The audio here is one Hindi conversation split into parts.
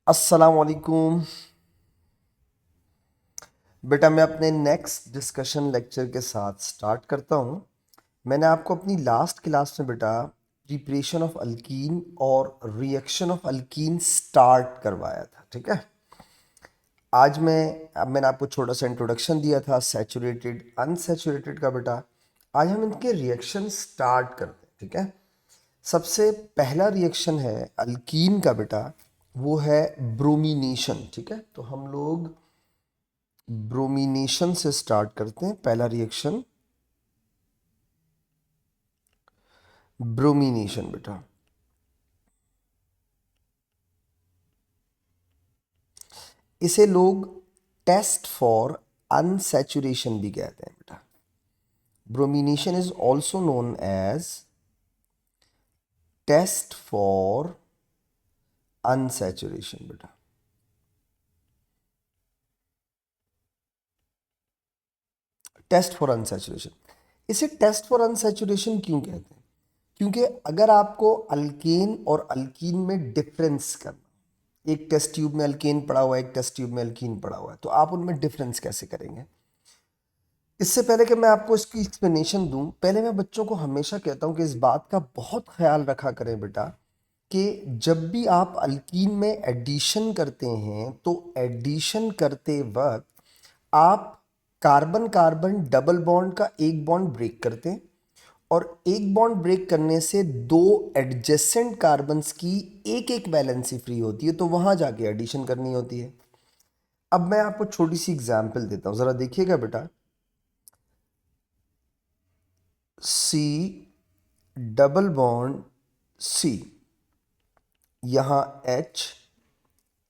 अस्सलाम वालेकुम। बेटा मैं अपने नेक्स्ट डिस्कशन लेक्चर के साथ स्टार्ट करता हूँ। मैंने आपको अपनी लास्ट क्लास में बेटा प्रिपरेशन ऑफ अल्कीन और रिएक्शन ऑफ अल्कीन स्टार्ट करवाया था, ठीक है। आज मैंने आपको छोटा सा इंट्रोडक्शन दिया था सैचुरेटेड अनसैचुरेटेड का बेटा। आज हम इनके रिएक्शन स्टार्ट करते हैं, ठीक है। सबसे पहला रिएक्शन है अल्कीन का बेटा, वो है ब्रोमिनेशन, ठीक है। तो हम लोग ब्रोमिनेशन से स्टार्ट करते हैं। पहला रिएक्शन ब्रोमिनेशन बेटा। इसे लोग टेस्ट फॉर अनसैचुरेशन भी कहते हैं बेटा। Bromination is also known as test for unsaturation बेटा। टेस्ट फॉर अनसैचुरेशन, इसे टेस्ट फॉर अनसैचुरेशन क्यों कहते हैं? क्योंकि अगर आपको अल्केन और अल्कीन में डिफरेंस करना, एक टेस्ट ट्यूब में अल्केन पड़ा हुआ है, एक टेस्ट ट्यूब में अल्कीन पड़ा हुआ है, तो आप उनमें डिफरेंस कैसे करेंगे? इससे पहले कि मैं आपको इसकी एक्सप्लेनेशन दूं, पहले मैं बच्चों को हमेशा कहता हूं कि इस बात का बहुत ख्याल रखा करें बेटा कि जब भी आप अल्कीन में एडिशन करते हैं तो एडिशन करते वक्त आप कार्बन कार्बन डबल बॉन्ड का एक बॉन्ड ब्रेक करते हैं और एक बॉन्ड ब्रेक करने से दो एडजेसेंट कार्बन्स की एक एक वैलेंसी फ्री होती है, तो वहां जाके एडिशन करनी होती है। अब मैं आपको छोटी सी एग्जांपल देता हूं, जरा देखिएगा बेटा। सी डबल बॉन्ड सी, यहां एच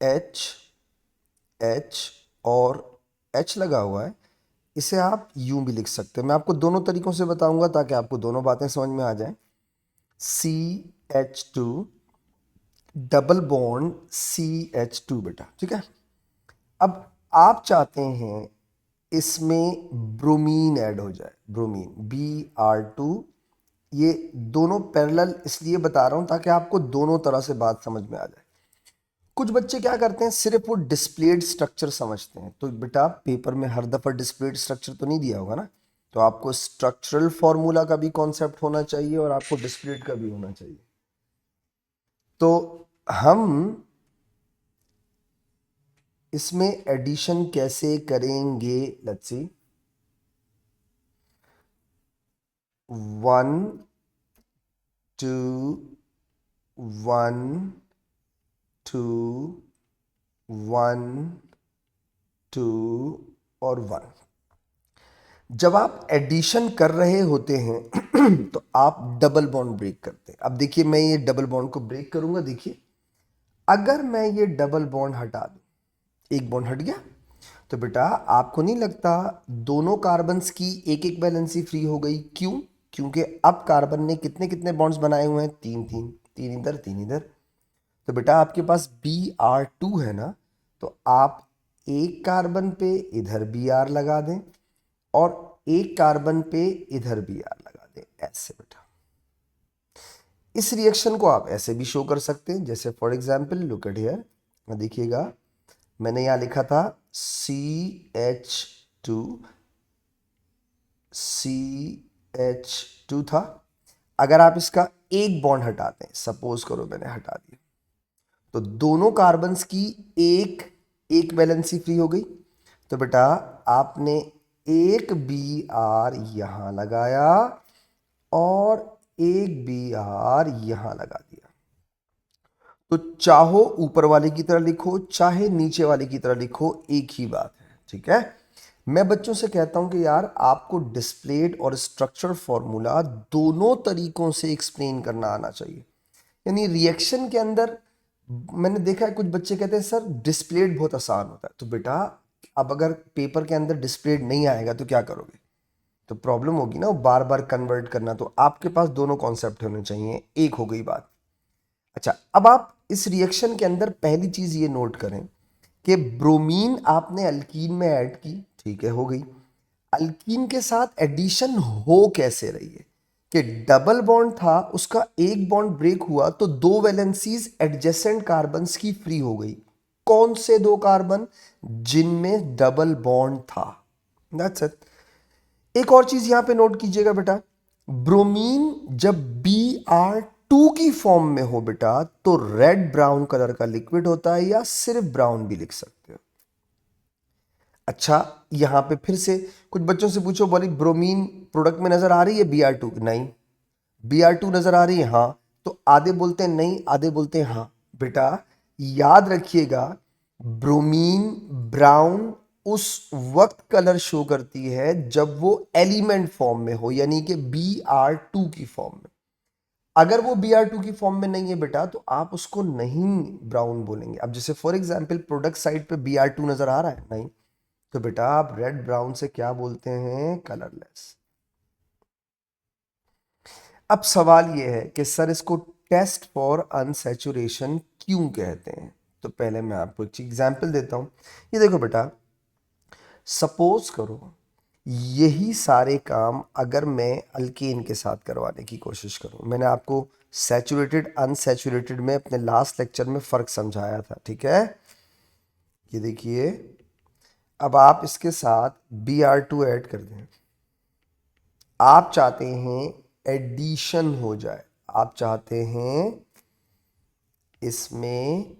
एच एच और एच लगा हुआ है। इसे आप यूं भी लिख सकते हैं। मैं आपको दोनों तरीकों से बताऊंगा ताकि आपको दोनों बातें समझ में आ जाएं। CH2 डबल बॉन्ड CH2 बेटा, ठीक है। अब आप चाहते हैं इसमें ब्रोमीन ऐड हो जाए, ब्रोमीन Br2। ये दोनों पैरेलल इसलिए बता रहा हूं ताकि आपको दोनों तरह से बात समझ में आ जाए। कुछ बच्चे क्या करते हैं, सिर्फ वो डिस्प्लेड स्ट्रक्चर समझते हैं। तो बेटा पेपर में हर दफा डिस्प्लेड स्ट्रक्चर तो नहीं दिया होगा ना, तो आपको स्ट्रक्चरल फॉर्मूला का भी कॉन्सेप्ट होना चाहिए और आपको डिस्प्लेड का भी होना चाहिए। तो हम इसमें एडिशन कैसे करेंगे? लेट्स सी, 1 2 1 2 1 2 और 1। जब आप एडिशन कर रहे होते हैं तो आप डबल बॉन्ड ब्रेक करते हैं। अब देखिए मैं ये डबल बॉन्ड को ब्रेक करूंगा। देखिए अगर मैं ये डबल बॉन्ड हटा दूं, एक बॉन्ड हट गया, तो बेटा आपको नहीं लगता दोनों कार्बन्स की एक एक वैलेंसी फ्री हो गई? क्यों? क्योंकि अब कार्बन ने कितने कितने बॉन्ड्स बनाए हुए हैं? तीन तीन, तीन इधर तीन इधर। तो बेटा आपके पास Br2 है ना, तो आप एक कार्बन पे इधर Br लगा दें और एक कार्बन पे इधर Br लगा दें, ऐसे बेटा। इस रिएक्शन को आप ऐसे भी शो कर सकते हैं, जैसे for example look at here, देखिएगा मैंने यहां लिखा था CH2, CH2 था। अगर आप इसका एक बॉन्ड हटाते हैं, सपोज करो मैंने हटा दिया, तो दोनों कार्बन्स की एक एक वैलेंसी फ्री हो गई। तो बेटा आपने एक Br यहां लगाया और एक Br यहां लगा दिया। तो चाहो ऊपर वाले की तरह लिखो चाहे नीचे वाले की तरह लिखो, एक ही बात है, ठीक है। मैं बच्चों से कहता हूं कि यार आपको डिस्प्लेड और स्ट्रक्चर फॉर्मूला दोनों तरीकों से एक्सप्लेन करना आना चाहिए। यानी रिएक्शन के अंदर मैंने देखा है कुछ बच्चे कहते हैं सर डिस्प्लेड बहुत आसान होता है। तो बेटा अब अगर पेपर के अंदर डिस्प्लेड नहीं आएगा तो क्या करोगे? तो प्रॉब्लम होगी ना, वो बार बार कन्वर्ट करना। तो आपके पास दोनों कॉन्सेप्ट होने चाहिए, एक हो गई बात। अच्छा, अब आप इस रिएक्शन के अंदर पहली चीज ये नोट करें कि ब्रोमीन आपने अल्कीन में ऐड की, ठीक है, हो गई। अल्कीन के साथ एडिशन हो कैसे रही है कि डबल बॉन्ड था, उसका एक बॉन्ड ब्रेक हुआ तो दो वैलेंसीज एडजेसेंट कार्बन्स की फ्री हो गई। कौन से दो कार्बन? जिनमें डबल बॉन्ड था। That's it. एक और चीज यहां पे नोट कीजिएगा बेटा, ब्रोमीन जब Br2 की फॉर्म में हो बेटा तो रेड ब्राउन कलर का लिक्विड होता है, या सिर्फ ब्राउन भी लिख सकते हो। अच्छा, यहां पे फिर से कुछ बच्चों से पूछो, बोली ब्रोमीन प्रोडक्ट में नजर आ रही है Br2? नहीं। Br2 नजर आ रही है? हाँ। तो आधे बोलते हैं नहीं, आधे बोलते हैं हाँ। बेटा याद रखिएगा, ब्रोमीन ब्राउन उस वक्त कलर शो करती है जब वो एलिमेंट फॉर्म में हो, यानी कि Br2 की फॉर्म में। अगर वो Br2 की फॉर्म में नहीं है बेटा तो आप उसको नहीं ब्राउन बोलेंगे। अब जैसे फॉर एग्जांपल प्रोडक्ट साइड पे Br2 नजर आ रहा है, नहीं, तो बेटा आप रेड ब्राउन से क्या बोलते हैं? कलरलेस। अब सवाल यह है कि सर इसको टेस्ट फॉर अनसैचुरेशन क्यों कहते हैं? तो पहले मैं आपको एक एग्जांपल देता हूं। ये देखो बेटा, सपोज करो यही सारे काम अगर मैं अल्केन के साथ करवाने की कोशिश करूं। मैंने आपको सैचुरेटेड अनसैचुरेटेड में अपने लास्ट लेक्चर में फ़र्क समझाया था, ठीक है? ये देखिए, अब आप इसके साथ Br2 ऐड कर दें। आप चाहते हैं एडिशन हो जाए, आप चाहते हैं इसमें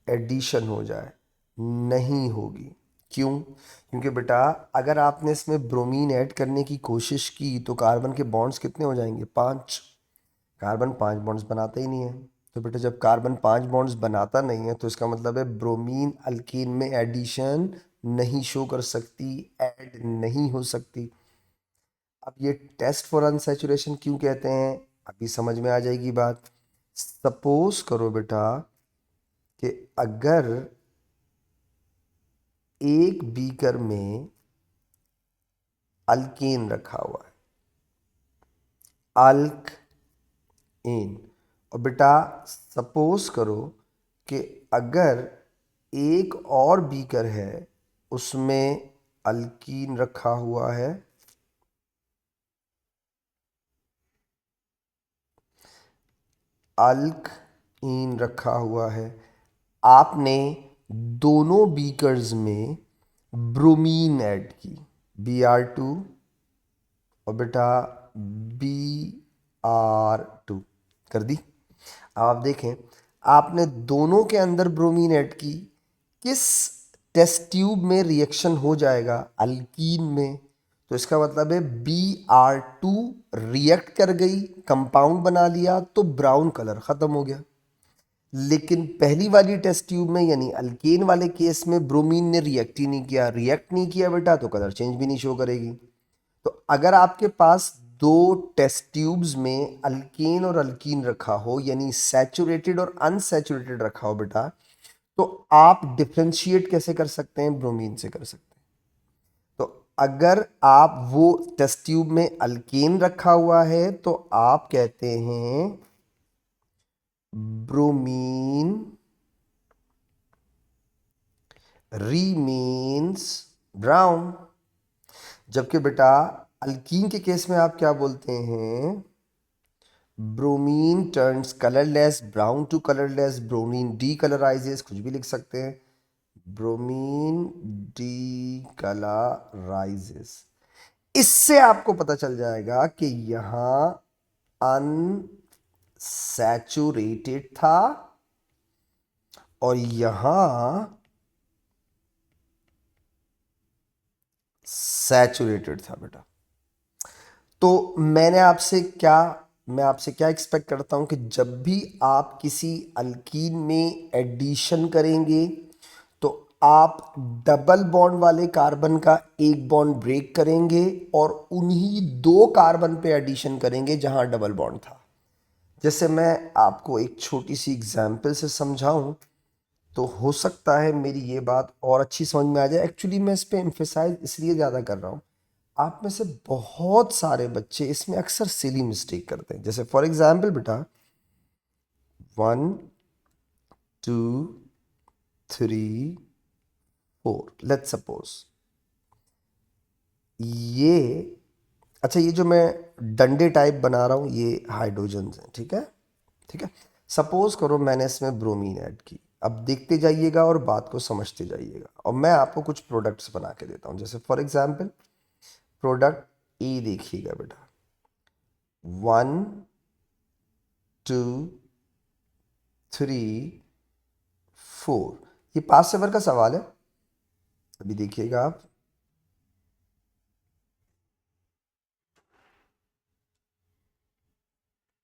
एडिशन हो जाए, नहीं होगी। क्यों? क्योंकि बेटा अगर आपने इसमें ब्रोमीन ऐड करने की कोशिश की तो कार्बन के बॉन्ड्स कितने हो जाएंगे? 5। कार्बन 5 बॉन्ड्स बनाता ही नहीं है। तो बेटा जब कार्बन 5 बॉन्ड्स बनाता नहीं है तो इसका मतलब है ब्रोमीन अल्कीन में एडिशन नहीं शो कर सकती, ऐड नहीं हो सकती। अब ये टेस्ट फॉर अनसैचुरेशन क्यों कहते हैं, अभी समझ में आ जाएगी बात। सपोज करो बेटा कि अगर एक बीकर में अल्केन रखा हुआ है, अल्कन, और बेटा सपोज करो कि अगर एक और बीकर है उसमें अल्कीन रखा हुआ है, अल्कीन रखा हुआ है, आपने दोनों बीकर्स में ब्रोमीन ऐड की, Br2 और बेटा Br2 कर दी। अब आप देखें, आपने दोनों के अंदर ब्रोमीन ऐड की, किस टेस्ट ट्यूब में रिएक्शन हो जाएगा? अल्कीन में। तो इसका मतलब है Br2 रिएक्ट कर गई, कंपाउंड बना लिया, तो ब्राउन कलर खत्म हो गया। लेकिन पहली वाली टेस्ट ट्यूब में यानी अल्केन वाले केस में ब्रोमीन ने रिएक्ट ही नहीं किया। रिएक्ट नहीं किया बेटा तो कलर चेंज भी नहीं शो करेगी। तो अगर आपके पास दो टेस्ट ट्यूब्स में अल्केन और अल्कीन रखा हो, यानी सैचुरेटेड और अनसैचुरेटेड रखा हो बेटा, तो आप डिफ्रेंशिएट कैसे कर सकते हैं? ब्रोमीन से कर सकते हैं। तो अगर आप वो टेस्ट ट्यूब में अल्केन रखा हुआ है तो आप कहते हैं ब्रोमीन remains brown। जबकि बेटा अल्कीन के केस में आप क्या बोलते हैं? Bromine turns colourless, brown to colourless, bromine decolourises, कुछ भी लिख सकते हैं, ब्रोमीन डीकलराइजेस। इससे आपको पता चल जाएगा कि यहां अनसैचुरेटेड था और यहां सैचुरेटेड था बेटा। तो मैं आपसे क्या एक्सपेक्ट करता हूं कि जब भी आप किसी अल्कीन में एडिशन करेंगे तो आप डबल बॉन्ड वाले कार्बन का एक बॉन्ड ब्रेक करेंगे और उन्हीं दो कार्बन पे एडिशन करेंगे जहां डबल बॉन्ड था। जैसे मैं आपको एक छोटी सी एग्जांपल से समझाऊं तो हो सकता है मेरी ये बात और अच्छी समझ में आ जाए। एक्चुअली मैं इस पे एम्फेसाइज इसलिए ज़्यादा कर रहा हूँ, आप में से बहुत सारे बच्चे इसमें अक्सर सिली मिस्टेक करते हैं। जैसे फॉर एग्जाम्पल बेटा 1 2 3 4, लेट्स सपोज ये, अच्छा ये जो मैं डंडे टाइप बना रहा हूँ ये हाइड्रोजन है, ठीक है? ठीक है, सपोज करो मैंने इसमें ब्रोमीन ऐड की, अब देखते जाइएगा और बात को समझते जाइएगा, और मैं आपको कुछ प्रोडक्ट्स बना के देता हूँ। जैसे फॉर एग्जाम्पल प्रोडक्ट ए देखिएगा बेटा, 1 2 3 4, ये पास्ट सेवर का सवाल है। अभी देखिएगा आप,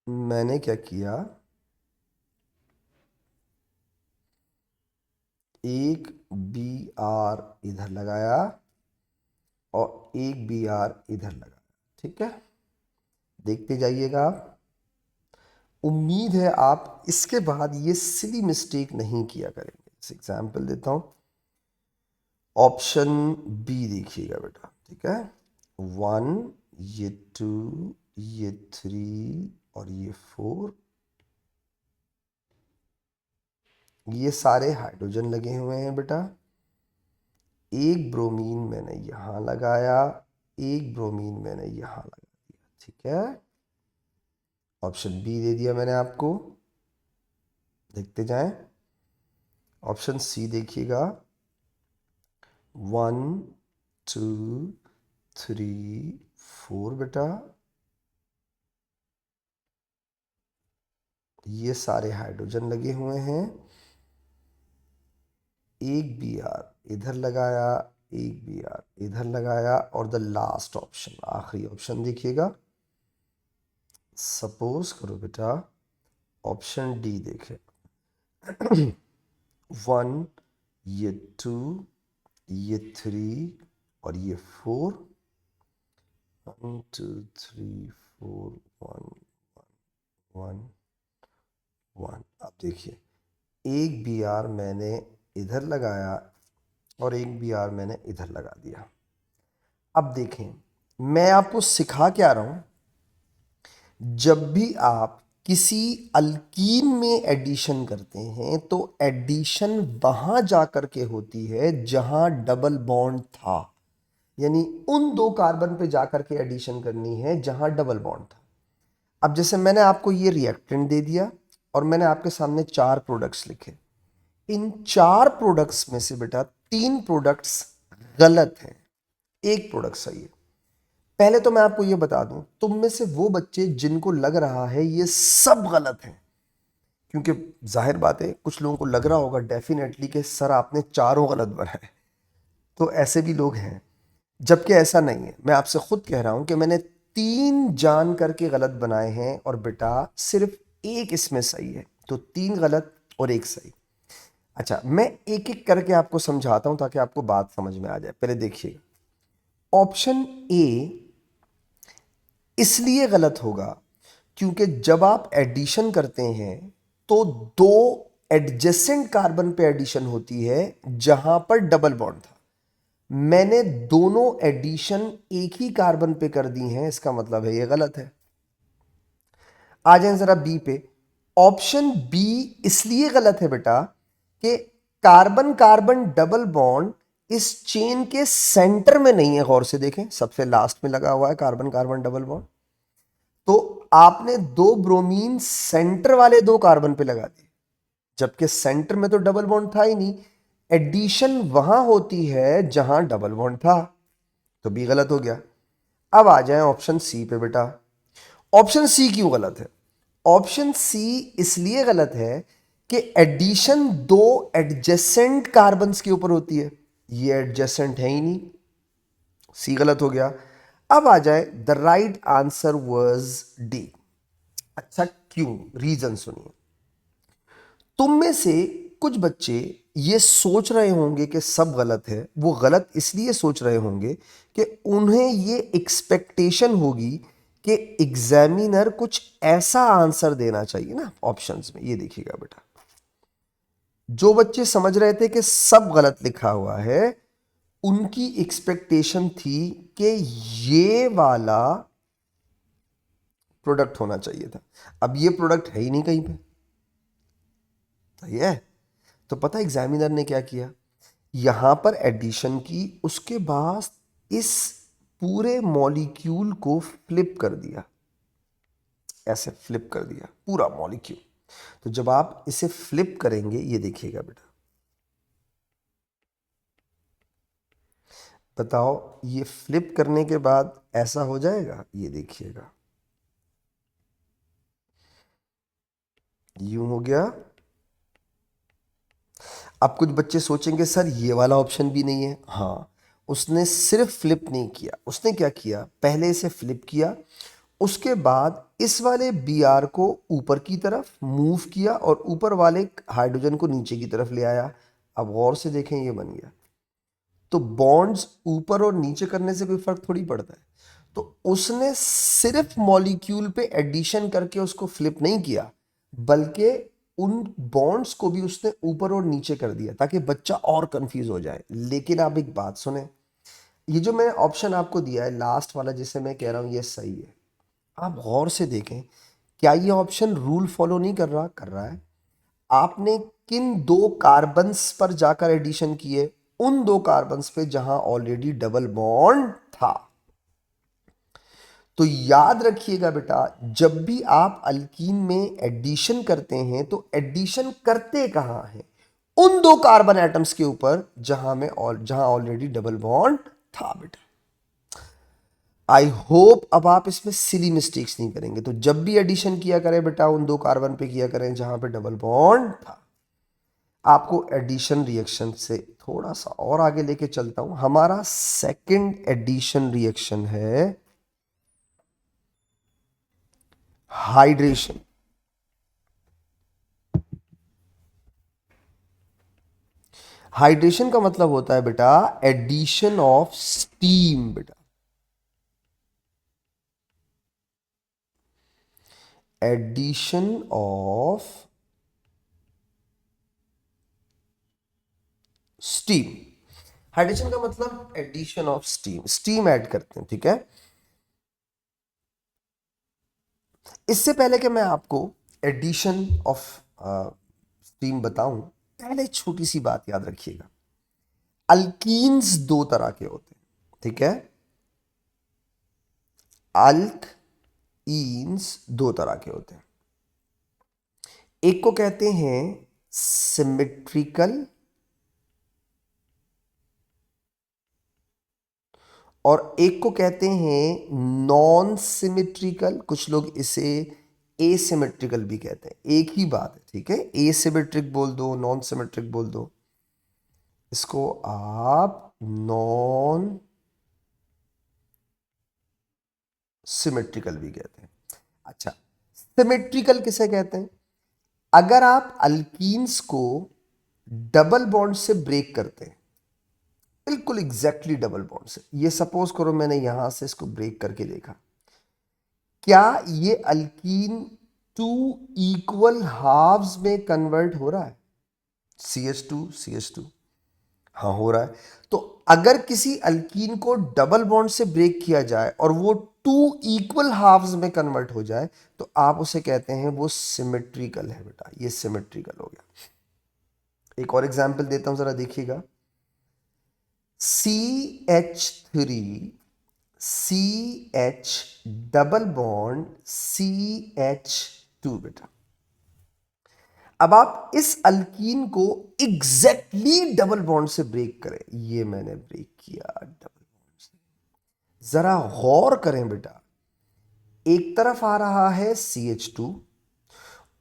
मैंने क्या किया, एक बी आर इधर लगाया और एक बी आर इधर लगाया, ठीक है। देखते जाइएगा आप, उम्मीद है आप इसके बाद ये सिली मिस्टेक नहीं किया करेंगे। इस एग्जाम्पल देता हूं, ऑप्शन बी देखिएगा बेटा, ठीक है। 1, ये 2, ये 3 और ये 4, ये सारे हाइड्रोजन लगे हुए हैं बेटा। एक ब्रोमीन मैंने यहां लगाया, एक ब्रोमीन मैंने यहां लगा दिया, ठीक है। ऑप्शन बी दे दिया मैंने आपको, देखते जाएं। ऑप्शन सी देखिएगा, 1 2 3 4 बेटा, ये सारे हाइड्रोजन लगे हुए हैं। एक बी आर इधर लगाया, एक बी आर इधर लगाया, और द लास्ट ऑप्शन, आखिरी ऑप्शन देखिएगा। सपोज करो बेटा ऑप्शन डी देखे, 1, ये 2, ये 3 और ये 4, 1 2 3 4 1 1 1। अब देखिए, एक बी आर मैंने इधर लगाया और एक बी आर मैंने इधर लगा दिया। अब देखें, मैं आपको सिखा क्या रहा हूं, जब भी आप किसी अल्कीन में एडिशन करते हैं तो एडिशन वहां जाकर के होती है जहां डबल बॉन्ड था, यानी उन दो कार्बन पे जाकर के एडिशन करनी है जहां डबल बॉन्ड था। अब जैसे मैंने आपको ये रिएक्टेंट दे दिया और मैंने आपके सामने 4 प्रोडक्ट्स लिखे। इन 4 प्रोडक्ट्स में से बेटा 3 प्रोडक्ट्स गलत हैं, एक प्रोडक्ट सही है। पहले तो मैं आपको ये बता दूं, तुम में से वो बच्चे जिनको लग रहा है ये सब गलत हैं, क्योंकि जाहिर बात है कुछ लोगों को लग रहा होगा डेफिनेटली कि सर आपने चारों गलत बनाए, तो ऐसे भी लोग हैं, जबकि ऐसा नहीं है। मैं आपसे खुद कह रहा हूं कि मैंने 3 जान करके गलत बनाए हैं और बेटा सिर्फ एक इसमें सही है, तो 3 गलत और एक सही। अच्छा, मैं एक एक करके आपको समझाता हूं ताकि आपको बात समझ में आ जाए। पहले देखिए, ऑप्शन ए इसलिए गलत होगा क्योंकि जब आप एडिशन करते हैं तो 2 एडजेसेंट कार्बन पे एडिशन होती है जहां पर डबल बॉन्ड था। मैंने दोनों एडिशन एक ही कार्बन पे कर दी हैं, इसका मतलब है ये गलत है। आ जाए जरा बी पे। ऑप्शन बी इसलिए गलत है बेटा कि कार्बन कार्बन डबल बॉन्ड इस चेन के सेंटर में नहीं है। गौर से देखें, सबसे लास्ट में लगा हुआ है कार्बन कार्बन डबल बॉन्ड, तो आपने 2 ब्रोमीन सेंटर वाले 2 कार्बन पे लगा दिए, जबकि सेंटर में तो डबल बॉन्ड था ही नहीं। एडिशन वहां होती है जहां डबल बॉन्ड था, तो बी गलत हो गया। अब आ जाए ऑप्शन सी पे बेटा। ऑप्शन सी क्यों गलत है? ऑप्शन सी इसलिए गलत है कि एडिशन 2 एडजेसेंट कार्बन्स के ऊपर होती है, ये एडजेसेंट है ही नहीं, सी गलत हो गया। अब आ जाए, the right answer was D. अच्छा क्यों? रीजन सुनिए। तुम में से कुछ बच्चे ये सोच रहे होंगे कि सब गलत है, वो गलत इसलिए सोच रहे होंगे कि उन्हें ये एक्सपेक्टेशन होगी कि एग्जामिनर कुछ ऐसा आंसर देना चाहिए ना ऑप्शंस में। ये देखिएगा बेटा, जो बच्चे समझ रहे थे कि सब गलत लिखा हुआ है, उनकी एक्सपेक्टेशन थी कि ये वाला प्रोडक्ट होना चाहिए था। अब ये प्रोडक्ट है ही नहीं कहीं पे, सही है। तो पता एग्जामिनर ने क्या किया, यहां पर एडिशन की, उसके बाद इस पूरे मॉलिक्यूल को फ्लिप कर दिया, ऐसे फ्लिप कर दिया पूरा मॉलिक्यूल। तो जब आप इसे फ्लिप करेंगे, ये देखिएगा बेटा, बताओ ये फ्लिप करने के बाद ऐसा हो जाएगा, ये देखिएगा, यूं हो गया। अब कुछ बच्चे सोचेंगे सर ये वाला ऑप्शन भी नहीं है। हाँ, उसने सिर्फ फ्लिप नहीं किया, उसने क्या किया, पहले इसे फ्लिप किया, उसके बाद इस वाले बी आर को ऊपर की तरफ मूव किया और ऊपर वाले हाइड्रोजन को नीचे की तरफ ले आया। अब गौर से देखें, ये बन गया। तो बॉन्ड्स ऊपर और नीचे करने से कोई फर्क थोड़ी पड़ता है। तो उसने सिर्फ मॉलिक्यूल पे एडिशन करके उसको फ्लिप नहीं किया, बल्कि उन बॉन्ड्स को भी उसने ऊपर और नीचे कर दिया ताकि बच्चा और कंफ्यूज हो जाए। लेकिन आप एक बात सुने, ये जो मैंने ऑप्शन आपको दिया है लास्ट वाला, जिसे मैं कह रहा हूं ये सही है, आप गौर से देखें, क्या ये ऑप्शन रूल फॉलो नहीं कर रहा? कर रहा है। आपने किन दो कार्बन्स पर जाकर एडिशन किए? उन दो कार्बन्स पे जहां ऑलरेडी डबल बॉन्ड था। तो याद रखिएगा बेटा, जब भी आप अल्कीन में एडिशन करते हैं तो एडिशन करते कहां हैं? उन दो कार्बन एटम्स के ऊपर जहां ऑलरेडी डबल बॉन्ड था बेटा। आई होप अब आप इसमें सिली मिस्टेक्स नहीं करेंगे। तो जब भी एडिशन किया करें बेटा, उन दो कार्बन पे किया करें जहां पे डबल बॉन्ड था। आपको एडिशन रिएक्शन से थोड़ा सा और आगे लेके चलता हूं। हमारा सेकंड एडिशन रिएक्शन है हाइड्रेशन। हाइड्रेशन का मतलब होता है बेटा एडिशन ऑफ स्टीम बेटा, एडिशन ऑफ स्टीम। हाइड्रेशन का मतलब addition of steam, steam add करते हैं, ठीक है। इससे पहले कि मैं आपको एडिशन ऑफ स्टीम बताऊं, पहले छोटी सी बात याद रखिएगा। अल्कीन्स दो तरह के होते हैं, ठीक है। अल्कीन्स दो तरह के होते हैं। एक को कहते हैं सिमेट्रिकल और एक को कहते हैं नॉन सिमेट्रिकल। कुछ लोग इसे एसिमेट्रिकल भी कहते हैं, एक ही बात है, ठीक है। एसिमेट्रिक बोल दो, नॉन सिमेट्रिक बोल दो, इसको आप नॉन सिमेट्रिकल भी कहते हैं। अच्छा, सिमेट्रिकल किसे कहते हैं? अगर आप अल्कीन्स को डबल बॉन्ड से ब्रेक करते हैं, बिल्कुल एग्जैक्टली डबल बॉन्ड से, ये सपोज करो मैंने यहां से इसको ब्रेक करके देखा, क्या ये अल्कीन टू इक्वल हाफ्स में कन्वर्ट हो रहा है? CH2 CH2, हाँ हो रहा है। तो अगर किसी अल्कीन को डबल बॉन्ड से ब्रेक किया जाए और वो टू इक्वल हाफ्स में कन्वर्ट हो जाए, तो आप उसे कहते हैं वो सिमेट्रिकल है बेटा, ये सिमेट्रिकल हो गया। एक और एग्जांपल देता हूं, जरा देखिएगा। CH3 CH double bond CH2 बेटा। अब आप इस अल्कीन को एग्जैक्टली डबल बॉन्ड से ब्रेक करें, ये मैंने ब्रेक किया डबल बॉन्ड से। जरा गौर करें बेटा, एक तरफ आ रहा है CH2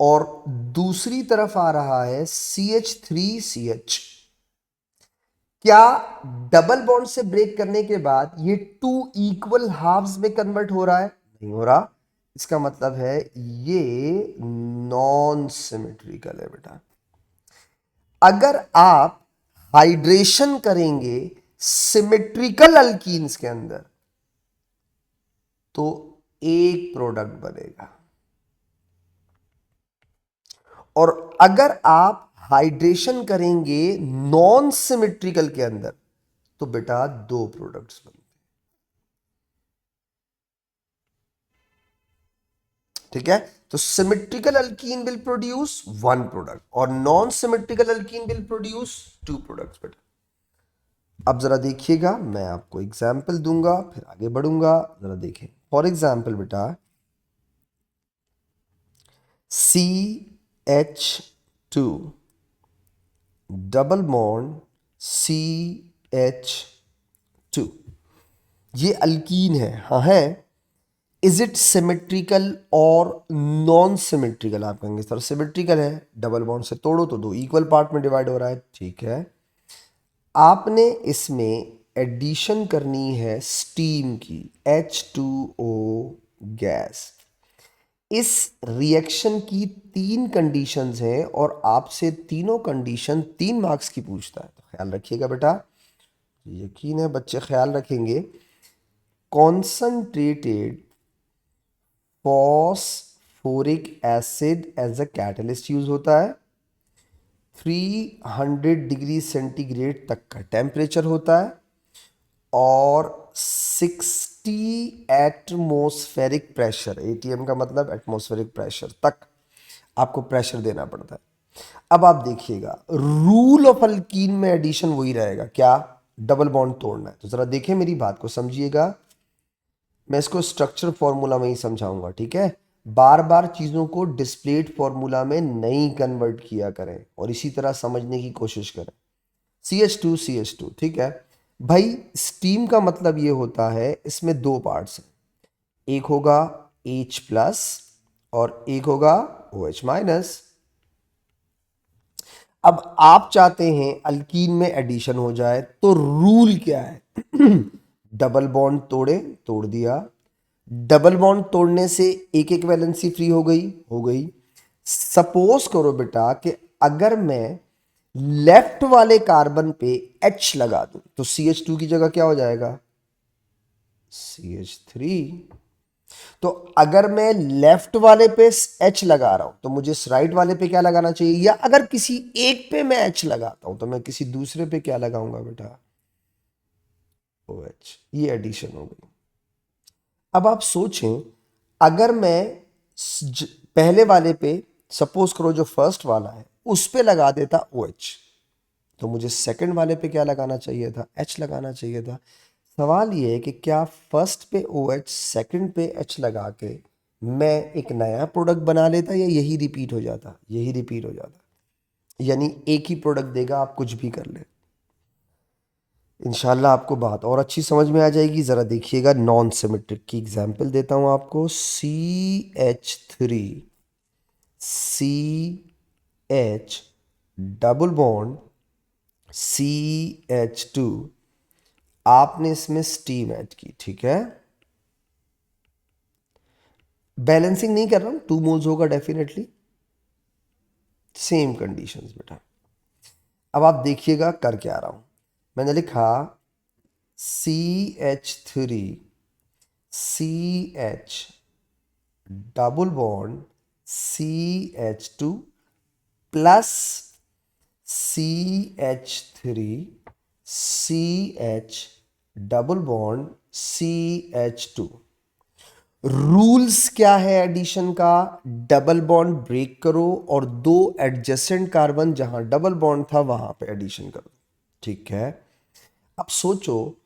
और दूसरी तरफ आ रहा है CH3CH। क्या डबल बॉन्ड से ब्रेक करने के बाद ये टू इक्वल हाफ्स में कन्वर्ट हो रहा है? नहीं हो रहा। इसका मतलब है ये नॉन सिमेट्रिकल है बेटा। अगर आप हाइड्रेशन करेंगे सिमेट्रिकल अल्कीन्स के अंदर, तो एक प्रोडक्ट बनेगा, और अगर आप हाइड्रेशन करेंगे नॉन सिमेट्रिकल के अंदर, तो बेटा दो प्रोडक्ट्स बनते हैं, ठीक है। तो symmetrical alkene will produce one product और non symmetrical alkene will produce two products बेटा। अब जरा देखिएगा, मैं आपको एग्जाम्पल दूंगा फिर आगे बढ़ूंगा, जरा देखें। फॉर एग्जाम्पल बेटा, CH3 H2 double bond CH2, ये अल्कीन है, हाँ है। इज इट सिमेट्रिकल और नॉन सिमेट्रिकल? आप कहेंगे सर सिमेट्रिकल है, डबल बॉन्ड से तोड़ो तो दो इक्वल पार्ट में डिवाइड हो रहा है, ठीक है। आपने इसमें एडिशन करनी है स्टीम की, H2O गैस। इस रिएक्शन की 3 कंडीशंस हैं और आपसे तीनों कंडीशन 3 मार्क्स की पूछता है, तो ख्याल रखिएगा बेटा, यकीन है बच्चे ख्याल रखेंगे। Concentrated phosphoric acid as a catalyst use होता है, 300 डिग्री सेंटीग्रेड तक का टेम्परेचर होता है और 60 एटमॉस्फेरिक प्रेशर, एटीएम का मतलब एटमॉस्फेरिक प्रेशर तक आपको प्रेशर देना पड़ता है। अब आप देखिएगा रूल ऑफ अल्कीन में एडिशन वही रहेगा, क्या? डबल बॉन्ड तोड़ना है। तो जरा देखें मेरी बात को समझिएगा, मैं इसको स्ट्रक्चर फॉर्मूला में ही समझाऊंगा, ठीक है। बार बार चीज़ों को डिस्प्लेड फॉर्मूला में नहीं कन्वर्ट किया करें और इसी तरह समझने की कोशिश करें। CH2 CH2, ठीक है भाई। स्टीम का मतलब ये होता है, इसमें 2 पार्ट्स हैं, एक होगा H प्लस और एक होगा OH माइनस। अब आप चाहते हैं अल्कीन में एडिशन हो जाए, तो रूल क्या है? डबल बॉन्ड तोड़े, तोड़ दिया। डबल बॉन्ड तोड़ने से एक एक वैलेंसी फ्री हो गई, हो गई। सपोज करो बेटा कि अगर मैं लेफ्ट वाले कार्बन पे H लगा दूं तो CH2 की जगह क्या हो जाएगा? CH3। तो अगर मैं लेफ्ट वाले पे H लगा रहा हूं तो मुझे राइट वाले पे क्या लगाना चाहिए? या अगर किसी एक पे मैं H लगाता हूं तो मैं किसी दूसरे पे क्या लगाऊंगा बेटा? OH। ये एडिशन हो गई। अब आप सोचें, अगर मैं पहले वाले पे, सपोज करो जो फर्स्ट वाला है उस पे लगा देता OH, तो मुझे सेकंड वाले पे क्या लगाना चाहिए था? H लगाना चाहिए था। सवाल ये है कि क्या फर्स्ट पे OH सेकंड पे H लगा के मैं एक नया प्रोडक्ट बना लेता या यही रिपीट हो जाता? यही रिपीट हो जाता, यानी एक ही प्रोडक्ट देगा, आप कुछ भी कर ले। इंशाल्लाह आपको बात और अच्छी समझ में आ जाएगी। ज़रा देखिएगा, नॉन सिमेट्रिक की एग्जांपल देता हूं आपको। CH3 CH double bond CH2, आपने इसमें स्टीम ऐड की, ठीक है। बैलेंसिंग नहीं कर रहा हूं, 2 मोल्स होगा डेफिनेटली, सेम कंडीशंस बेटा। अब आप देखिएगा कर क्या रहा हूं, मैंने लिखा CH3 CH double bond CH2 plus CH3 CH double bond CH2। Rules क्या है एडिशन का? डबल बॉन्ड ब्रेक करो और 2 एडजेसेंट कार्बन जहां डबल बॉन्ड था वहां पे एडिशन करो, ठीक है। अब सोचो,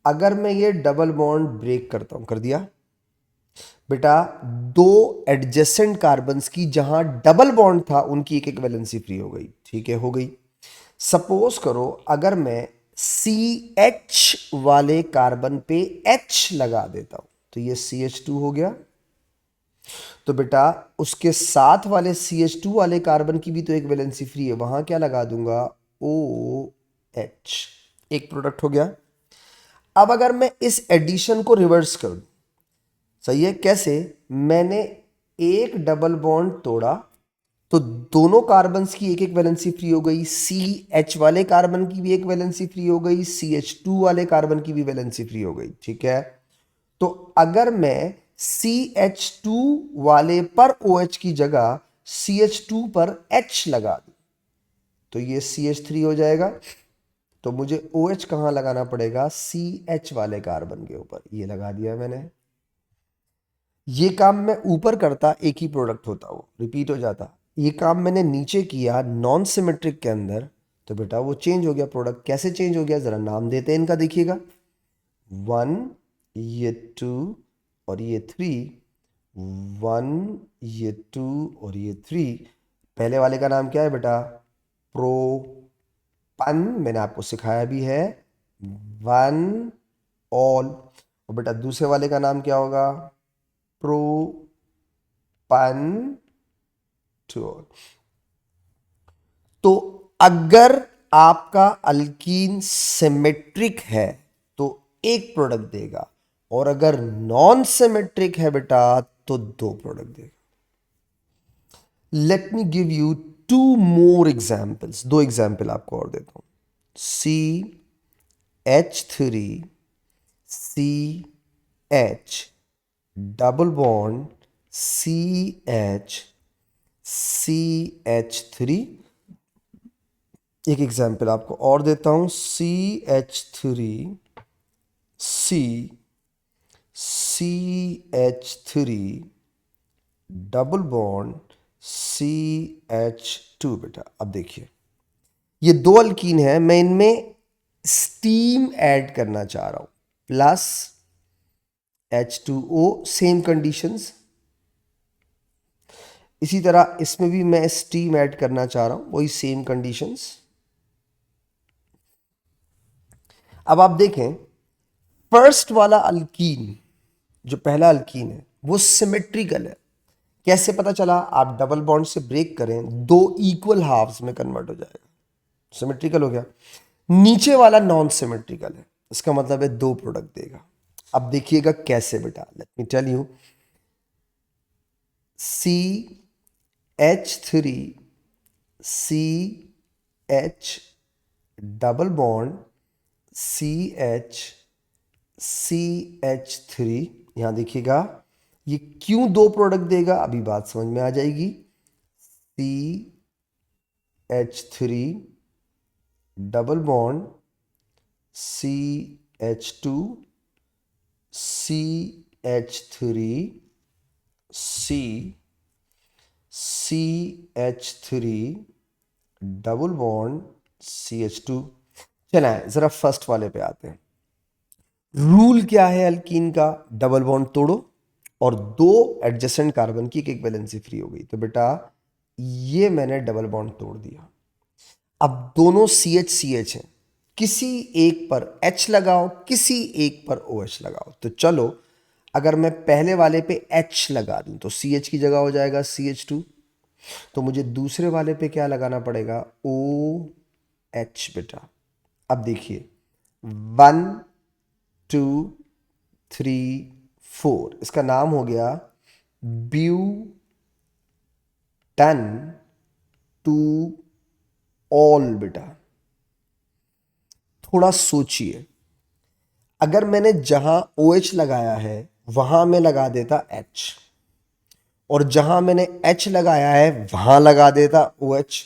अगर मैं ये डबल बॉन्ड ब्रेक करता हूं, कर दिया बेटा, 2 एडजेसेंट कार्बन्स की जहां डबल बॉन्ड था उनकी एक एक वैलेंसी फ्री हो गई, ठीक है, हो गई। सपोज करो अगर मैं CH वाले कार्बन पे H लगा देता हूं तो ये CH2 हो गया। तो बेटा उसके साथ वाले CH2 वाले कार्बन की भी तो एक वैलेंसी फ्री है, वहां क्या लगा दूंगा? OH, एक प्रोडक्ट हो गया। अब अगर मैं इस एडिशन को रिवर्स कर दूं, सही है, कैसे? मैंने एक डबल बॉन्ड तोड़ा तो दोनों कार्बन्स की एक एक वैलेंसी फ्री हो गई, CH वाले कार्बन की भी एक वैलेंसी फ्री हो गई, CH2 वाले कार्बन की भी वैलेंसी फ्री हो गई, ठीक है। तो अगर मैं CH2 वाले पर OH की जगह CH2 पर H लगा दूं तो ये CH3 हो जाएगा। तो मुझे OH कहां लगाना पड़ेगा? CH वाले कार्बन के ऊपर, ये लगा दिया मैंने। ये काम मैं ऊपर करता एक ही प्रोडक्ट होता, वो रिपीट हो जाता। ये काम मैंने नीचे किया नॉन सिमेट्रिक के अंदर, तो बेटा वो चेंज हो गया प्रोडक्ट। कैसे चेंज हो गया? जरा नाम देते हैं इनका, देखिएगा। 1, ये 2 और ये 3, 1, ये 2 और ये 3। पहले वाले का नाम क्या है बेटा? प्रोपन, मैंने आपको सिखाया भी है, वन ऑल। और बेटा दूसरे वाले का नाम क्या होगा? प्रोपन टू ऑल। तो अगर आपका अल्कीन सिमेट्रिक है तो एक प्रोडक्ट देगा, और अगर नॉन सिमेट्रिक है बेटा तो दो प्रोडक्ट देगा। Let me give you two more examples, दो एग्जाम्पल आपको और देता हूं। CH3 CH double bond CH3। एक एग्जाम्पल आपको और देता हूं, CH3 डबल बॉन्ड CH2। बेटा अब देखिए, ये दो अल्कीन है, मैं इनमें स्टीम ऐड करना चाह रहा हूं, प्लस H2O, सेम कंडीशंस। इसी तरह इसमें भी मैं स्टीम ऐड करना चाह रहा हूं, वही सेम कंडीशंस। अब आप देखें, फर्स्ट वाला अल्कीन, जो पहला अल्कीन है, वो सिमेट्रिकल है। कैसे पता चला? आप डबल बॉन्ड से ब्रेक करें, दो इक्वल हाफ्स में कन्वर्ट हो जाएगा, सिमेट्रिकल हो गया। नीचे वाला नॉन सिमेट्रिकल है, इसका मतलब है दो प्रोडक्ट देगा। अब देखिएगा कैसे बेटा, let me tell you. CH3 CH double bond CH3, यहां देखिएगा ये क्यों दो प्रोडक्ट देगा, अभी बात समझ में आ जाएगी। CH3 double bond CH2 CH3 CH3 double bond CH2। चला है, जरा फर्स्ट वाले पे आते हैं। रूल क्या है अल्कीन का? डबल बॉन्ड तोड़ो और दो एडजेसेंट कार्बन की एक एक वैलेंसी फ्री हो गई। तो बेटा ये मैंने डबल बॉन्ड तोड़ दिया। अब दोनों CH हैं, किसी एक पर H लगाओ, किसी एक पर OH लगाओ। तो चलो, अगर मैं पहले वाले पे H लगा दूं तो CH की जगह हो जाएगा CH2। तो मुझे दूसरे वाले पे क्या लगाना पड़ेगा? OH बेटा। अब देखिए, 1 2 3 4, इसका नाम हो गया ब्यूटन टू ऑल। बेटा थोड़ा सोचिए, अगर मैंने जहां OH लगाया है वहां मैं लगा देता H, और जहां मैंने H लगाया है वहां लगा देता OH,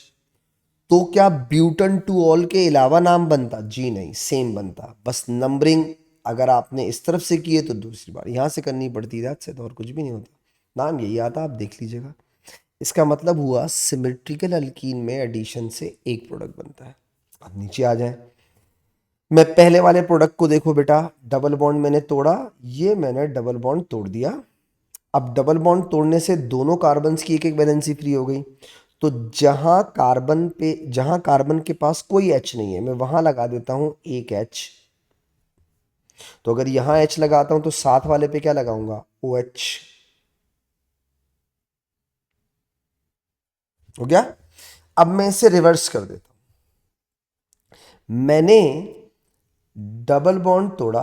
तो क्या ब्यूटन टू ऑल के अलावा नाम बनता? जी नहीं, सेम बनता। बस नंबरिंग अगर आपने इस तरफ से की है तो दूसरी बार यहां से करनी पड़ती है, से तो और कुछ भी नहीं होता। नाम यही आता, आप देख लीजिएगा। इसका मतलब हुआ सिमेट्रिकल अल्कीन में एडिशन से एक प्रोडक्ट बनता है। अब नीचे आ जाए, मैं पहले वाले प्रोडक्ट को देखो बेटा, डबल बॉन्ड मैंने तोड़ा, ये मैंने डबल बॉन्ड तोड़ दिया। अब डबल बॉन्ड तोड़ने से दोनों कार्बन्स की एक एक वैलेंसी फ्री हो गई। तो जहां कार्बन के पास कोई H नहीं है, मैं वहां लगा देता हूं एक H। तो अगर यहां H लगाता हूं तो साथ वाले पे क्या लगाऊंगा? OH। हो गया। अब मैं इसे रिवर्स कर देता हूं। मैंने डबल बॉन्ड तोड़ा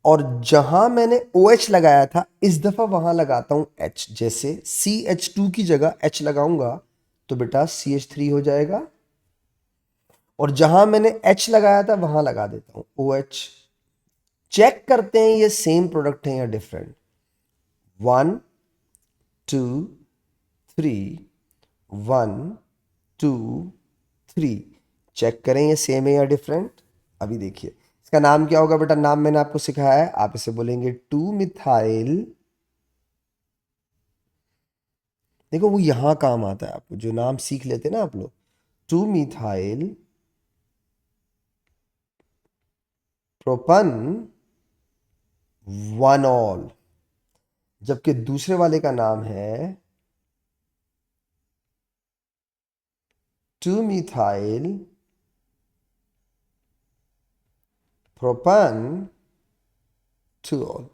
और जहां मैंने OH लगाया था इस दफा वहां लगाता हूं H। जैसे CH2 की जगह H लगाऊंगा तो बेटा CH3 हो जाएगा, और जहां मैंने H लगाया था वहां लगा देता हूं OH। चेक करते हैं ये सेम प्रोडक्ट है या डिफरेंट। 1 2 3, 1 2 3, चेक करें ये सेम है या डिफरेंट। अभी देखिए, इसका नाम क्या होगा बेटा? नाम मैंने आपको सिखाया है, आप इसे बोलेंगे 2 मिथाइल। देखो वो यहां काम आता है, आपको जो नाम सीख लेते हैं ना आप लोग, 2 मिथाइल प्रोपन 1 ऑल। जबकि दूसरे वाले का नाम है 2 मिथाइल प्रोपान 2 ऑल।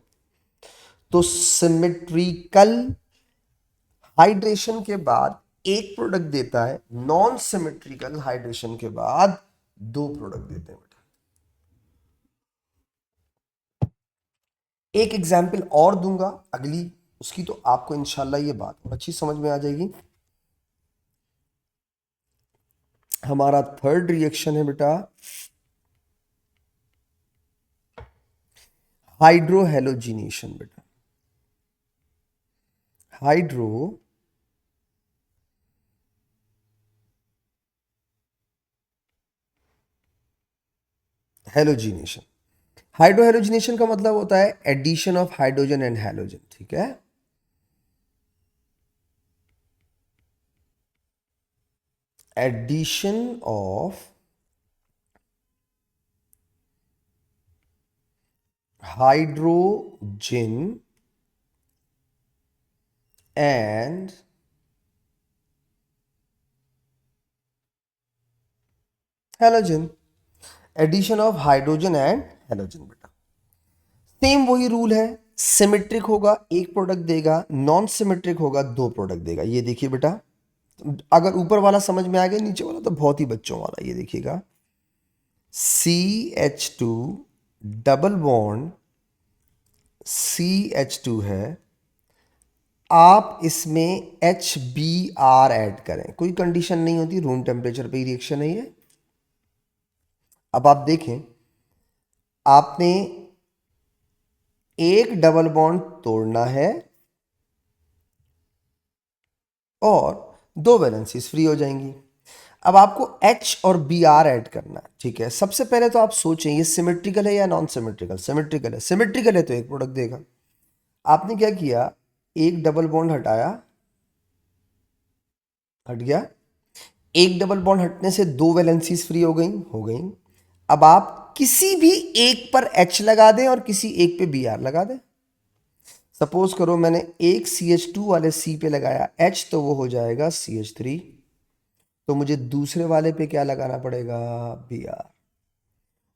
तो सिमेट्रिकल हाइड्रेशन के बाद एक प्रोडक्ट देता है, नॉन सिमेट्रिकल हाइड्रेशन के बाद दो प्रोडक्ट देते हैं बेटा। एक एग्जाम्पल और दूंगा अगली, उसकी तो आपको इंशाल्लाह ये बात और अच्छी समझ में आ जाएगी। हमारा थर्ड रिएक्शन है बेटा हाइड्रोहेलोजिनेशन बेटा। Hydro halogenation. हाइड्रोहेलोजिनेशन का मतलब होता है addition of hydrogen and halogen, ठीक है। Addition of hydrogen and halogen. Addition of hydrogen and halogen बेटा। सेम वही रूल है, सिमेट्रिक होगा एक प्रोडक्ट देगा, नॉन सिमेट्रिक होगा दो प्रोडक्ट देगा। ये देखिए बेटा, अगर ऊपर वाला समझ में आ गया, नीचे वाला तो बहुत ही बच्चों वाला। ये देखिएगा CH2 डबल बॉन्ड CH2 है, आप इसमें HBr ऐड करें, कोई कंडीशन नहीं होती, रूम टेम्परेचर पे ही रिएक्शन है ये। अब आप देखें, आपने एक डबल बॉन्ड तोड़ना है और दो वैलेंसीज फ्री हो जाएंगी। अब आपको H और Br ऐड करना है, ठीक है। सबसे पहले तो आप सोचें ये सिमेट्रिकल है या नॉन सिमेट्रिकल। सिमेट्रिकल है, सिमेट्रिकल है तो एक प्रोडक्ट देगा। आपने क्या किया, एक डबल बॉन्ड हटाया, हट गया। एक डबल बॉन्ड हटने से दो वैलेंसीज फ्री हो गई। अब आप किसी भी एक पर H लगा दें और किसी एक पे Br लगा दें। सपोज करो मैंने एक CH2 वाले C पे लगाया H, तो वो हो जाएगा CH3। तो मुझे दूसरे वाले पे क्या लगाना पड़ेगा, Br।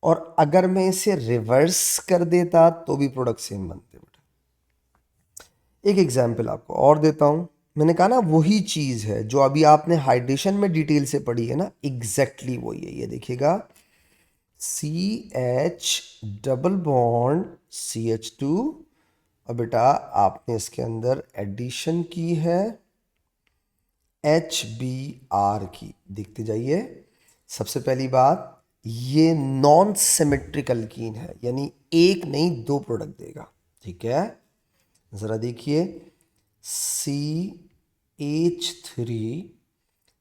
और अगर मैं इसे रिवर्स कर देता तो भी प्रोडक्ट सेम बनते बेटा। एक एग्जांपल आपको और देता हूं। मैंने कहा ना वही चीज है जो अभी आपने हाइड्रेशन में डिटेल से पढ़ी है ना, एग्जैक्टली वही है। ये देखिएगा CH डबल बॉन्ड CH2, और बेटा आपने इसके अंदर एडिशन की है HBr की। देखते जाइए, सबसे पहली बात, ये नॉन सिमेट्रिकल कीन है, यानी एक नहीं दो प्रोडक्ट देगा, ठीक है। जरा देखिए CH3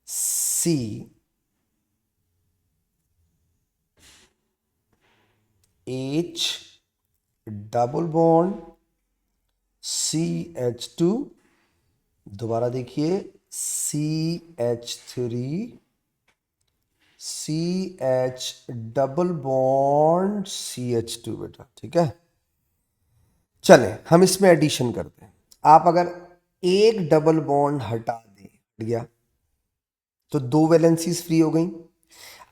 C H double bond CH2, दोबारा देखिए CH3 CH double bond CH2 बेटा, ठीक है। चले हम इसमें एडिशन करते हैं। आप अगर एक डबल बॉन्ड हटा दें, हट गया, तो दो वैलेंसीज फ्री हो गई।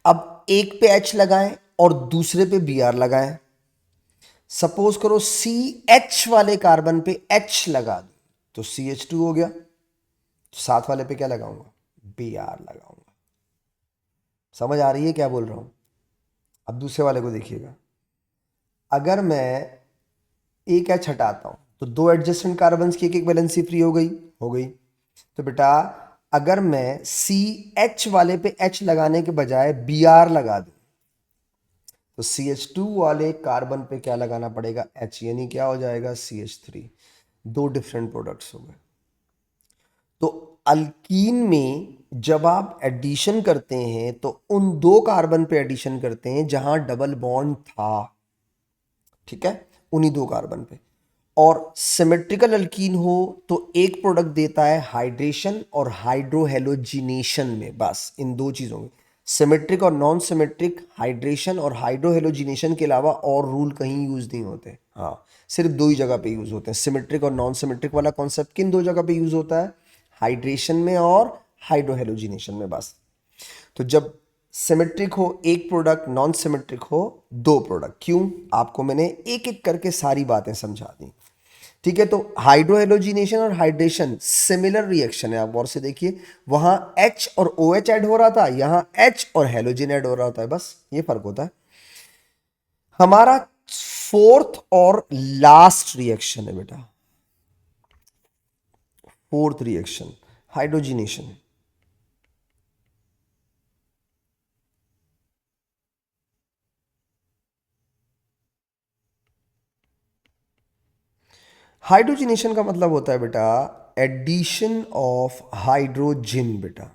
अब एक पे H लगाएं और दूसरे पे Br लगाएं। सपोज करो CH वाले कार्बन पे H लगा दो तो CH2 हो गया, तो साथ वाले पे क्या लगाऊंगा, Br लगाऊंगा। समझ आ रही है क्या बोल रहा हूं। अब दूसरे वाले को देखिएगा, अगर मैं एक H हटाता हूं तो दो एडजेसेंट कार्बन की एक एक वैलेंसी फ्री हो गई। तो बेटा अगर मैं CH वाले पे H लगाने के बजाय Br लगा दूं तो CH2 वाले कार्बन पे क्या लगाना पड़ेगा, H, यानी क्या हो जाएगा CH3। दो डिफरेंट प्रोडक्ट्स हो गए। तो अल्कीन में जब आप एडिशन करते हैं तो उन दो कार्बन पे एडिशन करते हैं जहां डबल बॉन्ड था, ठीक है, उन्हीं दो कार्बन पे। और सिमेट्रिकल अल्कीन हो तो एक प्रोडक्ट देता है हाइड्रेशन और हाइड्रोहेलोजिनेशन में, बस इन दो चीजों में। सिमेट्रिक और नॉन सिमेट्रिक, हाइड्रेशन और हाइड्रोहेलोजिनेशन के अलावा और रूल कहीं यूज नहीं होते। हाँ, सिर्फ दो ही जगह पे यूज होते हैं। सिमेट्रिक और नॉन सिमेट्रिक वाला कॉन्सेप्ट किन दो जगह पे यूज होता है, हाइड्रेशन में और हाइड्रोहेलोजिनेशन में, बस। तो जब सिमेट्रिक हो एक प्रोडक्ट, नॉन सिमेट्रिक हो दो प्रोडक्ट। क्यों? आपको मैंने एक एक करके सारी बातें समझा दी। ठीक है, तो हाइड्रोहेलोजिनेशन और हाइड्रेशन सिमिलर रिएक्शन है। आप गौर से देखिए, वहां H और OH ऐड हो रहा था, यहां H और हेलोजन ऐड हो रहा था, बस ये फर्क होता है। हमारा फोर्थ और लास्ट रिएक्शन है बेटा, फोर्थ रिएक्शन हाइड्रोजिनेशन। हाइड्रोजिनेशन का मतलब होता है बेटा एडिशन ऑफ हाइड्रोजन बेटा।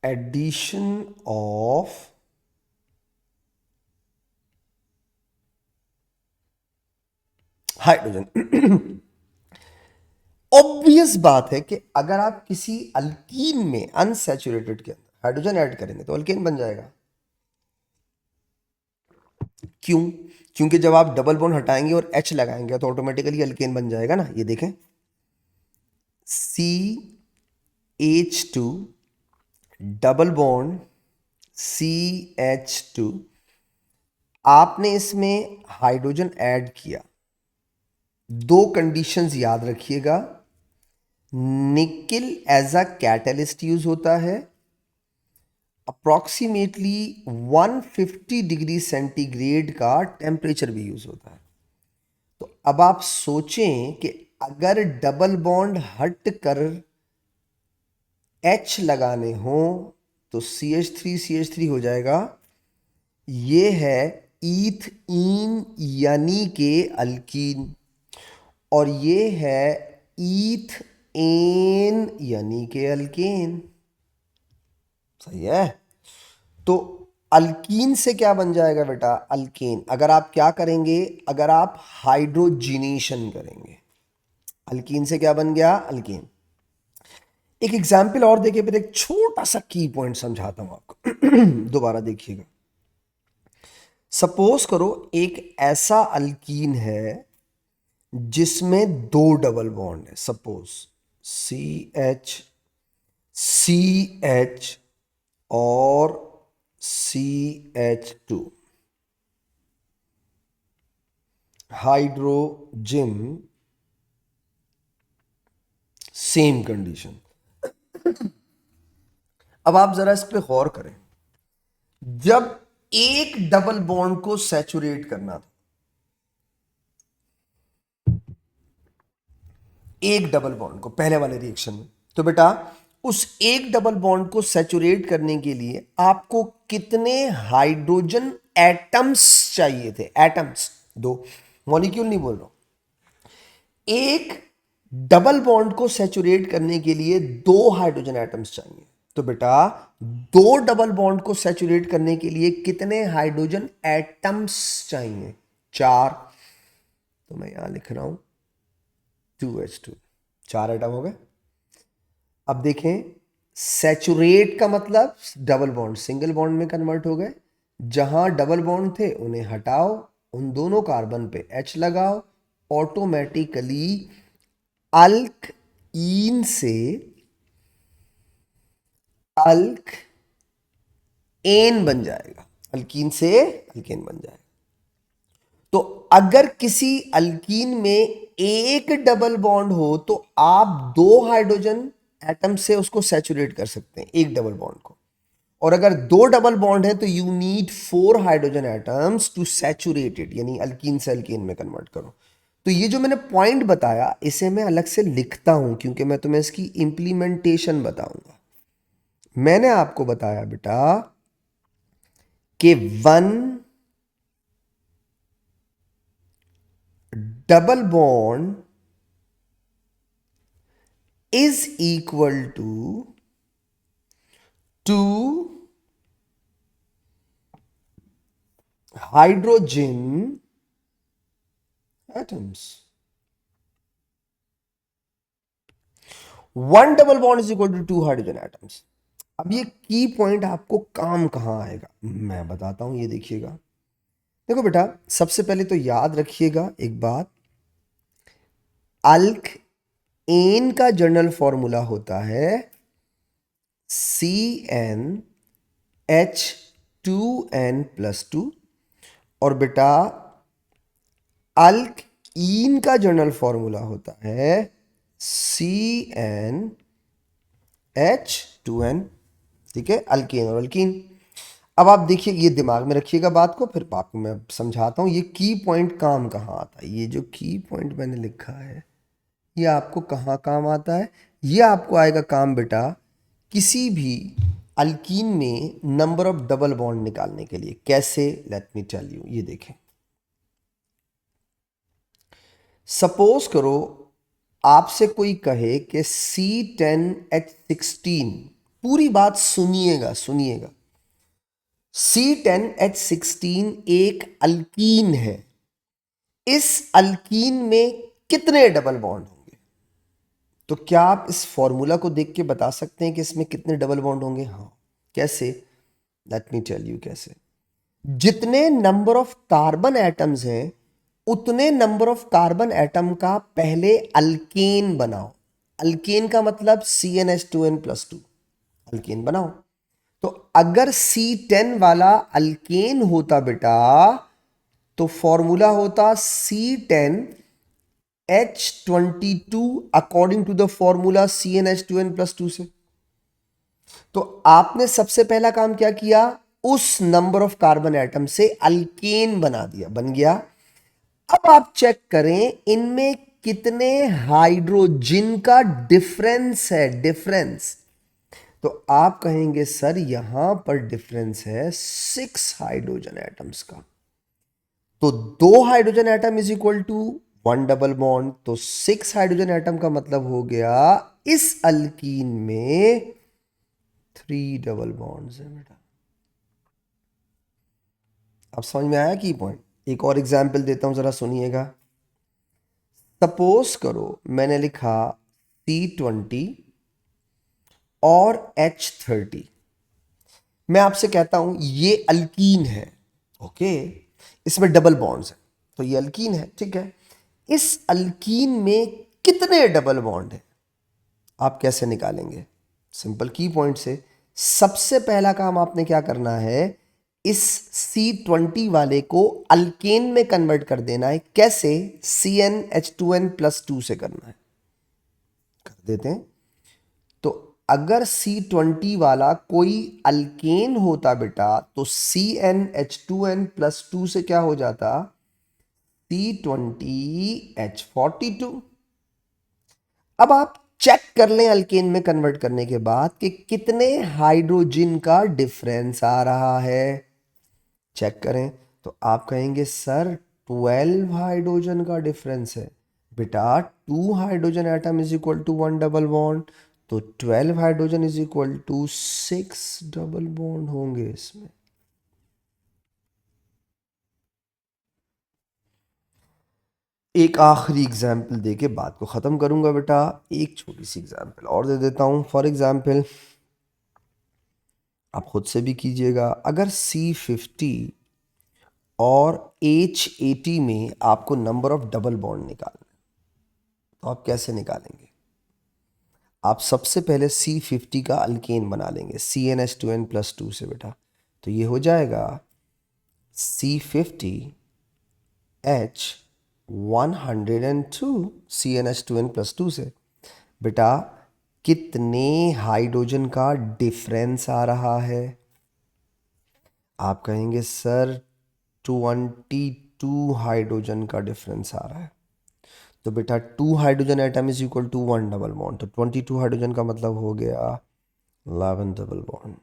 Addition of hydrogen. ऑब्वियस बात है कि अगर आप किसी अल्कीन में अनसैचुरेटेड के अंदर हाइड्रोजन ऐड करेंगे तो अल्केन बन जाएगा। क्यों? क्योंकि जब आप डबल बॉन्ड हटाएंगे और H लगाएंगे तो ऑटोमेटिकली अल्केन बन जाएगा ना। ये देखें, CH2 डबल बॉन्ड CH2, आपने इसमें हाइड्रोजन ऐड किया। दो कंडीशंस याद रखिएगा, nickel as a catalyst use होता है, अप्रॉक्सीमेटली 150 डिग्री सेंटीग्रेड का टेम्परेचर भी यूज होता है। तो अब आप सोचें कि अगर डबल बॉन्ड हट कर H लगाने हो तो CH3 हो जाएगा। ये है ईथीन यानी के अल्कीन, और ये है ईथेन यानी के अल्केन। सही है। तो अल्कीन से क्या बन जाएगा बेटा? अल्केन। अगर आप क्या करेंगे, अगर आप हाइड्रोजिनेशन करेंगे, अल्कीन से क्या बन गया? अल्केन। एक एग्जाम्पल और देखिए, फिर एक छोटा सा की पॉइंट समझाता हूं आपको। दोबारा देखिएगा। सपोज करो एक ऐसा अल्कीन है जिसमें दो डबल बॉन्ड है, सपोज CH और CH2, हाइड्रोजन, सेम कंडीशन। अब आप जरा इस पे गौर करें, जब एक डबल बॉन्ड को सैचुरेट करना था, एक डबल बॉन्ड को पहले वाले रिएक्शन में, तो बेटा उस एक डबल बॉन्ड को सैचुरेट करने के लिए आपको कितने हाइड्रोजन एटम्स चाहिए थे? एटम्स, दो, मॉलिक्यूल नहीं बोल रहा हूं। एक डबल बॉन्ड को सैचुरेट करने के लिए दो हाइड्रोजन एटम्स चाहिए। तो बेटा दो डबल बॉन्ड को सैचुरेट करने के लिए कितने हाइड्रोजन एटम्स चाहिए? चार। तो मैं यहां लिख रहा हूं 2H2, चार एटम हो गए। अब देखें, सैचुरेट का मतलब डबल बॉन्ड सिंगल बॉन्ड में कन्वर्ट हो गए। जहां डबल बॉन्ड थे उन्हें हटाओ, उन दोनों कार्बन पे H लगाओ, ऑटोमेटिकली अल्कईन से अल्क एन बन जाएगा, अल्कीन से अल्केन बन जाएगा। तो अगर किसी अल्कीन में एक डबल बॉन्ड हो तो आप दो हाइड्रोजन एटम से उसको सैचुरेट कर सकते हैं, एक डबल बॉन्ड को। और अगर दो डबल बॉन्ड है तो you need 4 hydrogen atoms to saturate it, यानी अल्कीन से अल्केन में कन्वर्ट करो। तो ये जो मैंने पॉइंट बताया इसे मैं अलग से लिखता हूं क्योंकि मैं तुम्हें इसकी इंप्लीमेंटेशन बताऊंगा। मैंने आपको बताया बेटा कि 1 double bond is equal to 2 hydrogen atoms. 1 double bond is equal to 2 hydrogen atoms. अब ये की पॉइंट आपको काम कहां आएगा मैं बताता हूं, ये देखिएगा। देखो बेटा, सबसे पहले तो याद रखिएगा एक बात, अल्क एन का जनरल फॉर्मूला होता है CnH2n+2। और बेटा अल्कीन का जनरल फॉर्मूला होता है CnH2n। ठीक है, अल्केन और अल्कीन। अब आप देखिए, ये दिमाग में रखिएगा बात को, फिर आपको मैं समझाता हूं ये की पॉइंट काम कहाँ आता है। ये जो की पॉइंट मैंने लिखा है ये आपको कहाँ काम आता है? ये आपको आएगा काम बेटा किसी भी अल्कीन में नंबर ऑफ डबल बॉन्ड निकालने के लिए। कैसे? Let me tell you. ये देखें, सपोज करो आपसे कोई कहे कि C10H16, पूरी बात सुनिएगा सुनिएगा, C10H16 एक अल्कीन है। इस अल्कीन में कितने डबल बॉन्ड होंगे? तो क्या आप इस फॉर्मूला को देख के बता सकते हैं कि इसमें कितने डबल बॉन्ड होंगे? हाँ। कैसे? लेट मी टेल यू कैसे। जितने नंबर ऑफ कार्बन एटम्स हैं उतने नंबर ऑफ कार्बन एटम का पहले अल्केन बनाओ। अल्केन का मतलब CnH2n+2, अल्केन बनाओ। तो अगर C10 वाला अल्केन होता बेटा तो फॉर्मूला होता C10H22 according to the formula CnH2n+2 से। तो आपने सबसे पहला काम क्या किया? उस नंबर ऑफ कार्बन एटम से अल्केन बना दिया, बन गया। अब आप चेक करें इनमें कितने हाइड्रोजन का डिफरेंस है। डिफरेंस तो आप कहेंगे सर यहां पर डिफरेंस है 6 हाइड्रोजन एटम्स का। तो 2 hydrogen atom is equal to 1 double bond. तो 6 हाइड्रोजन एटम का मतलब हो गया इस अल्कीन में 3 डबल बॉन्ड्स है बेटा। अब समझ में आया की पॉइंट? एक और एग्जाम्पल देता हूं, जरा सुनिएगा। सपोज करो मैंने लिखा C20 और H30। मैं आपसे कहता हूं ये अल्कीन है, ओके, इसमें डबल बॉन्ड्स है, तो ये अल्कीन है, ठीक है। इस अल्कीन में कितने डबल बॉन्ड है? आप कैसे निकालेंगे? सिंपल की पॉइंट से। सबसे पहला काम आपने क्या करना है, इस C20 वाले को अल्केन में कन्वर्ट कर देना है। कैसे? CnH2n+2 से करना है। कर देते हैं। तो अगर C20 वाला कोई अल्केन होता बेटा तो CnH2n+2 से क्या हो जाता? C20H42। अब आप चेक कर लें अल्केन में कन्वर्ट करने के बाद कि कितने हाइड्रोजन का डिफरेंस आ रहा है। चेक करें तो आप कहेंगे सर 12 हाइड्रोजन का डिफरेंस है। बेटा 2 hydrogen atom is equal to 1 double bond, तो 12 hydrogen is equal to 6 double bond होंगे इसमें। एक आखिरी एग्जाम्पल देके बात को ख़त्म करूंगा बेटा। एक छोटी सी एग्जाम्पल और दे देता हूं। फॉर एग्जाम्पल आप खुद से भी कीजिएगा। अगर C50 और H80 में आपको नंबर ऑफ डबल बॉन्ड निकालना है तो आप कैसे निकालेंगे? आप सबसे पहले C50 का अल्केन बना लेंगे CnH2n+2 से बेटा। तो ये हो जाएगा C50H102 CnH2n+2 से। बेटा कितने हाइड्रोजन का डिफरेंस आ रहा है? आप कहेंगे सर 22 हाइड्रोजन का डिफरेंस आ रहा है। तो बेटा 2 hydrogen atom is equal to 1 double bond, तो 22 हाइड्रोजन का मतलब हो गया 11 डबल बॉन्ड।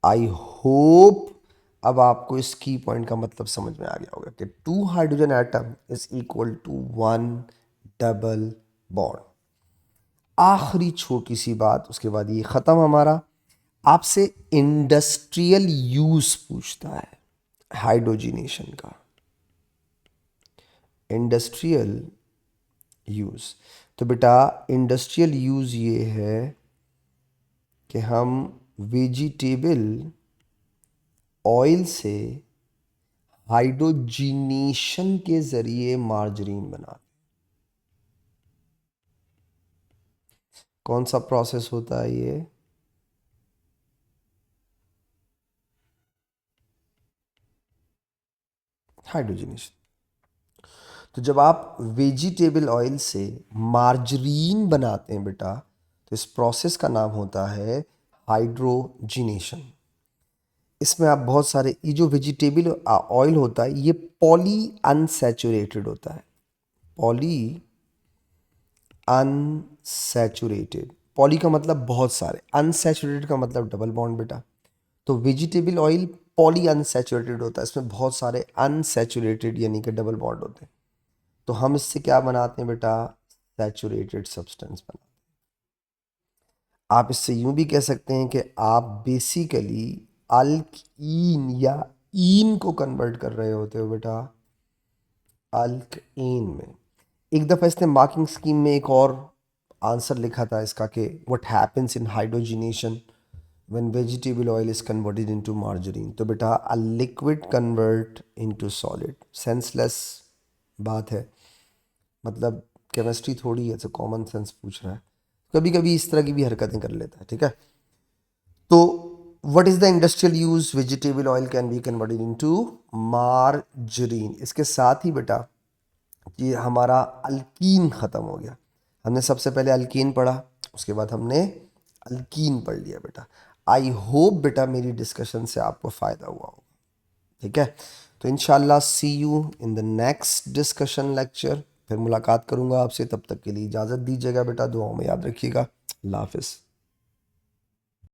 आई होप अब आपको इस की पॉइंट का मतलब समझ में आ गया होगा कि 2 hydrogen atom is equal to 1 double bond. आखिरी छोटी सी बात, उसके बाद ये ख़त्म हमारा। आपसे इंडस्ट्रियल यूज पूछता है हाइड्रोजिनेशन का। इंडस्ट्रियल यूज, तो बेटा इंडस्ट्रियल यूज ये है कि हम वेजिटेबल ऑयल से हाइड्रोजीनेशन के जरिए मार्जरीन बनाते हैं। कौन सा प्रोसेस होता है ये? हाइड्रोजीनेशन। तो जब आप वेजिटेबल ऑयल से मार्जरीन बनाते हैं बेटा, तो इस प्रोसेस का नाम होता है हाइड्रोजीनेशन। इसमें आप बहुत सारे, ये जो वेजिटेबल ऑयल होता है ये पॉली अनसैचुरेटेड होता है। पॉली अनसैचुरेटेड, पॉली का मतलब बहुत सारे, अनसैचुरेटेड का मतलब डबल बॉन्ड बेटा। तो वेजिटेबल ऑयल पॉली अनसैचुरेटेड होता है, इसमें बहुत सारे अनसैचुरेटेड यानी कि डबल बॉन्ड होते हैं। तो हम इससे क्या बनाते हैं बेटा? सैचुरेटेड सब्सटेंस बनाते हैं। आप इससे यूं भी कह सकते हैं कि आप बेसिकली अल्कीन या ईन को कन्वर्ट कर रहे होते हो बेटा, अल्कइन में। एक दफ़ा इसने मार्किंग स्कीम में एक और आंसर लिखा था इसका कि what happens in hydrogenation when vegetable oil is converted into margarine. तो बेटा a liquid convert into solid. Senseless बात है, मतलब केमिस्ट्री थोड़ी है, तो कॉमन सेंस पूछ रहा है, कभी कभी इस तरह की भी हरकतें कर लेता है, ठीक है। तो what is the industrial use vegetable oil can be converted into margarine. इसके साथ ही बेटा ये हमारा अल्कीन ख़त्म हो गया। हमने सबसे पहले अल्कीन पढ़ा, उसके बाद हमने अल्कीन पढ़ लिया बेटा। आई होप बेटा मेरी डिस्कशन से आपको फ़ायदा हुआ हो, ठीक है। तो इंशाल्लाह see you in the next discussion lecture. फिर मुलाकात करूँगा आपसे, तब तक के लिए इजाज़त दीजिएगा बेटा, दुआओं में याद रखिएगा। अल्लाह हाफिज़।